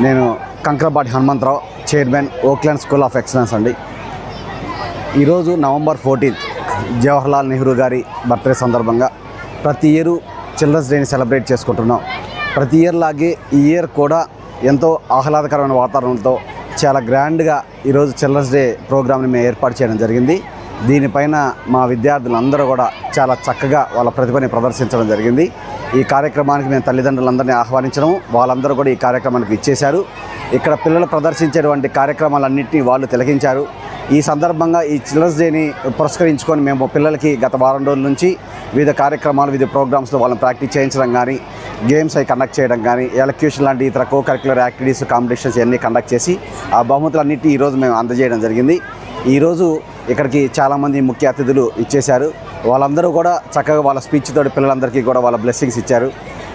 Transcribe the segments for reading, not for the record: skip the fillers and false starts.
నేను Kankarapati Hanumantharao, chairman Oakland school of excellence అండి. ఈరోజు నవంబర్ 14 జవహర్లాల్ నెహ్రూ గారి బర్త్డే సందర్భంగా ప్రతి ఇయర్ చిల్డ్రన్స్ డేని సెలబ్రేట్ చేసుకుంటున్నాం. ప్రతి ఇయర్ లాగే ఈ ఇయర్ కూడా ఎంతో ఆహ్లాదకరమైన వాతావరణంతో చాలా గ్రాండ్గా ఈరోజు చిల్డ్రన్స్ డే ప్రోగ్రామ్ని మేము ఏర్పాటు చేయడం జరిగింది. దీనిపైన మా విద్యార్థులందరూ కూడా చాలా చక్కగా వాళ్ళ ప్రతిభని ప్రదర్శించడం జరిగింది. ఈ కార్యక్రమానికి మేము తల్లిదండ్రులందరినీ ఆహ్వానించడం, వాళ్ళందరూ కూడా ఈ కార్యక్రమానికి ఇచ్చేశారు. ఇక్కడ పిల్లలు ప్రదర్శించేటువంటి కార్యక్రమాలన్నింటినీ వాళ్ళు తిలకించారు. ఈ సందర్భంగా ఈ చిల్డ్రన్స్ డేని పురస్కరించుకొని మేము పిల్లలకి గత వారం రోజుల నుంచి వివిధ కార్యక్రమాలు, వివిధ ప్రోగ్రామ్స్లో వాళ్ళని ప్రాక్టీస్ చేయించడం కానీ, గేమ్స్ అవి కండక్ట్ చేయడం కానీ, ఎలక్యూషన్ లాంటి ఇతర కో కరిక్యులర్ యాక్టివిటీస్, కాంపిటీషన్స్ ఇవన్నీ కండక్ట్ చేసి ఆ బహుమతులన్నింటినీ ఈరోజు మేము అందజేయడం జరిగింది. ఈరోజు ఇక్కడికి చాలామంది ముఖ్య అతిథులు ఇచ్చేశారు. వాళ్ళందరూ కూడా చక్కగా వాళ్ళ స్పీచ్ తోటి పిల్లలందరికీ కూడా వాళ్ళ బ్లెస్సింగ్స్ ఇచ్చారు.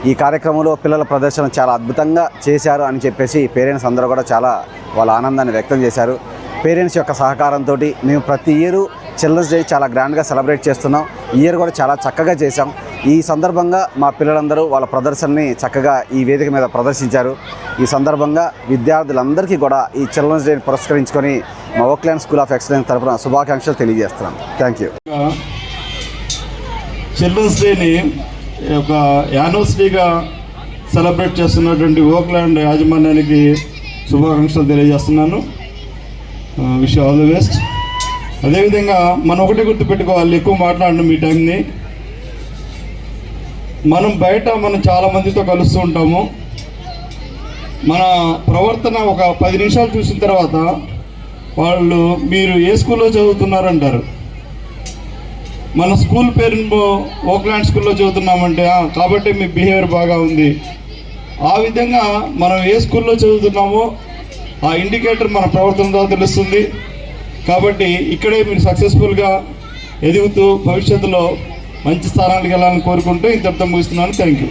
ఈ కార్యక్రమంలో పిల్లల ప్రదర్శన చాలా అద్భుతంగా చేశారు అని చెప్పేసి పేరెంట్స్ అందరూ కూడా చాలా వాళ్ళ ఆనందాన్ని వ్యక్తం చేశారు. పేరెంట్స్ యొక్క సహకారంతో మేము ప్రతి ఇయర్ చిల్డ్రన్స్ డే చాలా గ్రాండ్గా సెలబ్రేట్ చేస్తున్నాం. ఈ ఇయర్ కూడా చాలా చక్కగా చేశాం. ఈ సందర్భంగా మా పిల్లలందరూ వాళ్ళ ప్రదర్శనని చక్కగా ఈ వేదిక మీద ప్రదర్శించారు. ఈ సందర్భంగా విద్యార్థులందరికీ కూడా ఈ చిల్డ్రన్స్ డేని పురస్కరించుకొని మా ఓక్లాండ్ స్కూల్ ఆఫ్ ఎక్సలెన్స్ తరఫున శుభాకాంక్షలు తెలియజేస్తున్నాం. Thank you. చిల్డ్రన్స్ డేని ఒక యానివర్సరీగా సెలబ్రేట్ చేస్తున్నటువంటి ఓక్లాండ్ యాజమాన్యానికి శుభాకాంక్షలు తెలియజేస్తున్నాను. Wish all the best. అదేవిధంగా మనం ఒకటే గుర్తుపెట్టుకోవాలి, ఎక్కువ మాట్లాడడం ఈ టైంని. మనం బయట చాలామందితో కలుస్తూ ఉంటాము. మన ప్రవర్తన ఒక 10 నిమిషాలు చూసిన తర్వాత వాళ్ళు మీరు ఏ స్కూల్లో చదువుతున్నారంటారు. మన స్కూల్ పేరు ఓక్లాండ్ స్కూల్లో చదువుతున్నామంటే కాబట్టి మీ బిహేవియర్ బాగా ఉంది. ఆ విధంగా మనం ఏ స్కూల్లో చదువుతున్నామో ఆ ఇండికేటర్ మన ప్రవర్తనతో తెలుస్తుంది. కాబట్టి ఇక్కడే మీరు సక్సెస్ఫుల్గా ఎదుగుతూ భవిష్యత్తులో మంచి స్థానానికి వెళ్ళాలని కోరుకుంటూ ఇంతటితో ముగిస్తున్నాను. Thank you.